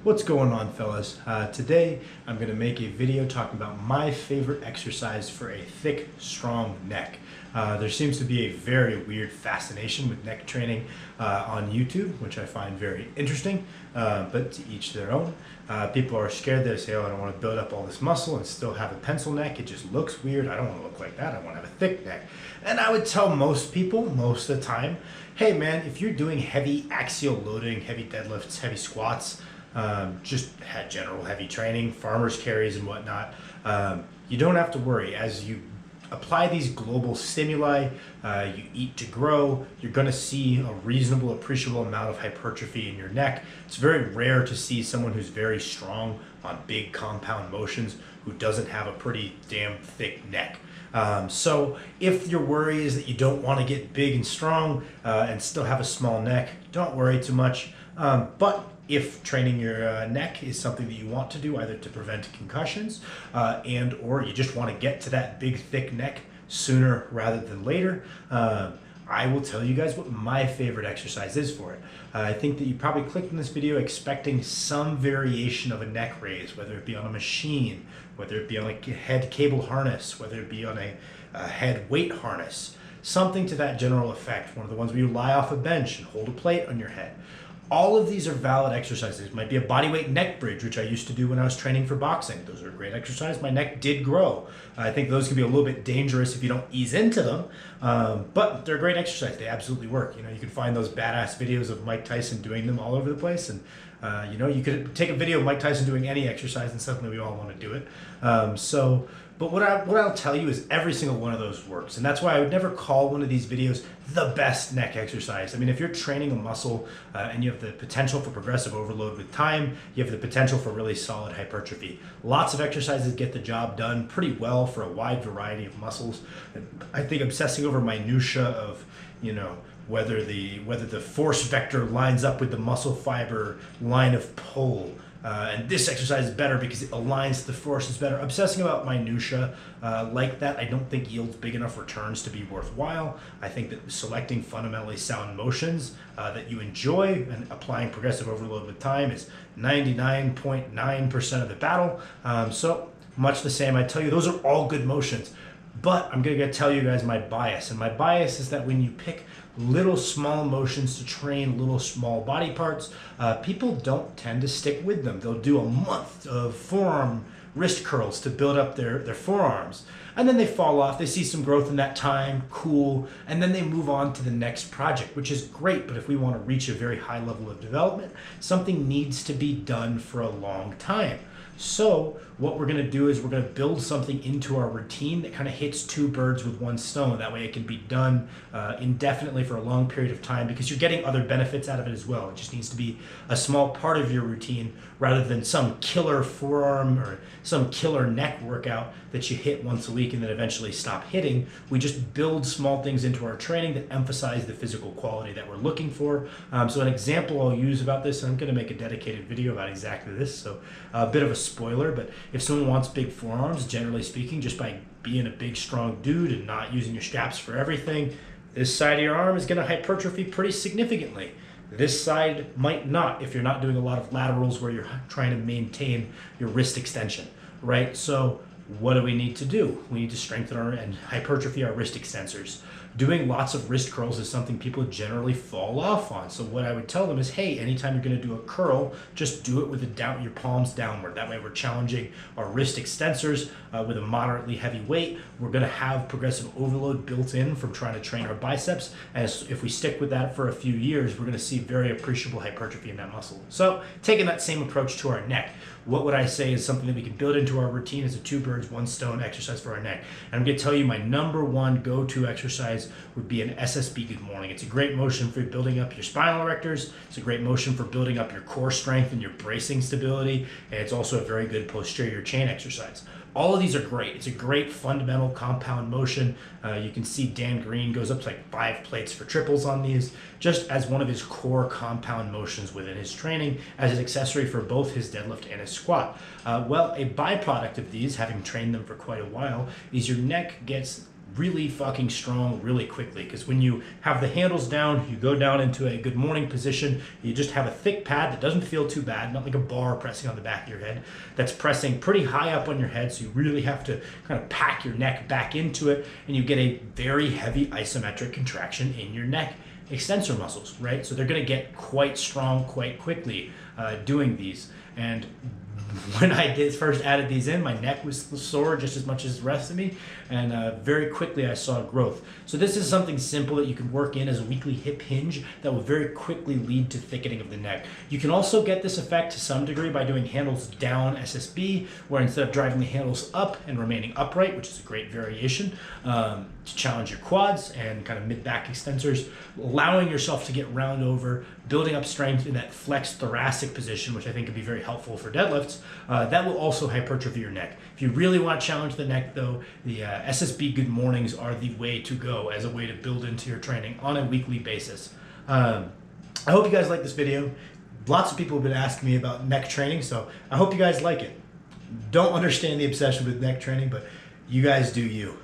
What's going on, fellas? Today I'm going to make a video talking about my favorite exercise for a thick, strong neck. There seems to be a very weird fascination with neck training on YouTube, which I find very interesting, but to each their own. People are scared. They say, oh, I don't want to build up all this muscle and still have a pencil neck. It just looks weird. I don't want to look like that. I want to have a thick neck. And I would tell most people, most of the time, hey man, if you're doing heavy axial loading, heavy deadlifts, heavy squats, just had general heavy training, farmer's carries and whatnot, you don't have to worry. As you apply these global stimuli, you eat to grow, you're going to see a reasonable, appreciable amount of hypertrophy in your neck. It's very rare to see someone who's very strong on big compound motions who doesn't have a pretty damn thick neck. So if your worry is that you don't want to get big and strong and still have a small neck, don't worry too much. But if training your neck is something that you want to do, either to prevent concussions and or you just want to get to that big thick neck sooner rather than later, I will tell you guys what my favorite exercise is for it. I think that you probably clicked in this video expecting some variation of a neck raise, whether it be on a machine, whether it be on a head cable harness, whether it be on a head weight harness, something to that general effect. One of the ones where you lie off a bench and hold a plate on your head. All of these are valid exercises. It might be a bodyweight neck bridge, which I used to do when I was training for boxing. Those are a great exercise. My neck did grow. I think those can be a little bit dangerous if you don't ease into them, but they're a great exercise. They absolutely work. You know, you can find those badass videos of Mike Tyson doing them all over the place, and you know, you could take a video of Mike Tyson doing any exercise, and suddenly we all want to do it. But what I'll tell you is every single one of those works, and that's why I would never call one of these videos the best neck exercise. I mean, if you're training a muscle and you have the potential for progressive overload with time, you have the potential for really solid hypertrophy. Lots of exercises get the job done pretty well for a wide variety of muscles. I think obsessing over minutia of, you know, whether the force vector lines up with the muscle fiber line of pull, and this exercise is better because it aligns the forces better. Obsessing about minutia like that, I don't think yields big enough returns to be worthwhile. I think that selecting fundamentally sound motions that you enjoy and applying progressive overload with time is 99.9% of the battle. So much the same, I tell you, those are all good motions. But I'm going to tell you guys my bias. And my bias is that when you pick little small motions to train little small body parts, people don't tend to stick with them. They'll do a month of forearm wrist curls to build up their forearms. And then they fall off. They see some growth in that time, cool. And then they move on to the next project, which is great. But if we want to reach a very high level of development, something needs to be done for a long time. So what we're going to do is we're going to build something into our routine that kind of hits two birds with one stone. That way it can be done indefinitely for a long period of time, because you're getting other benefits out of it as well. It just needs to be a small part of your routine rather than some killer forearm or some killer neck workout that you hit once a week and then eventually stop hitting. We just build small things into our training that emphasize the physical quality that we're looking for. So an example I'll use about this, and I'm going to make a dedicated video about exactly this, so a bit of a spoiler, but if someone wants big forearms, generally speaking, just by being a big strong dude and not using your straps for everything, this side of your arm is going to hypertrophy pretty significantly. This side might not if you're not doing a lot of laterals where you're trying to maintain your wrist extension, right? So what do we need to do? We need to strengthen and hypertrophy our wrist extensors. Doing lots of wrist curls is something people generally fall off on. So what I would tell them is, hey, anytime you're going to do a curl, just do it with your palms downward. That way we're challenging our wrist extensors with a moderately heavy weight. We're going to have progressive overload built in from trying to train our biceps. And if we stick with that for a few years, we're going to see very appreciable hypertrophy in that muscle. So taking that same approach to our neck, what would I say is something that we can build into our routine as a two birds, one stone exercise for our neck? And I'm going to tell you my number one go-to exercise would be an SSB Good Morning. It's a great motion for building up your spinal erectors. It's a great motion for building up your core strength and your bracing stability. And it's also a very good posterior chain exercise. All of these are great. It's a great fundamental compound motion. You can see Dan Green goes up to like 5 plates for triples on these, just as one of his core compound motions within his training, as an accessory for both his deadlift and his squat. Well, a byproduct of these, having trained them for quite a while, is your neck gets really fucking strong really quickly. Because when you have the handles down, you go down into a good morning position, you just have a thick pad that doesn't feel too bad, not like a bar pressing on the back of your head, that's pressing pretty high up on your head, so you really have to kind of pack your neck back into it, and you get a very heavy isometric contraction in your neck extensor muscles, right? So they're going to get quite strong quite quickly doing these. And when I first added these in, my neck was sore just as much as the rest of me, and very quickly I saw growth. So this is something simple that you can work in as a weekly hip hinge that will very quickly lead to thickening of the neck. You can also get this effect to some degree by doing handles down SSB, where instead of driving the handles up and remaining upright, which is a great variation, to challenge your quads and kind of mid-back extensors, allowing yourself to get round over, building up strength in that flexed thoracic position, which I think could be very helpful for deadlifts. That will also hypertrophy your neck. If you really want to challenge the neck though, the SSB Good Mornings are the way to go as a way to build into your training on a weekly basis. I hope you guys like this video. Lots of people have been asking me about neck training, so I hope you guys like it. Don't understand the obsession with neck training, but you guys do you.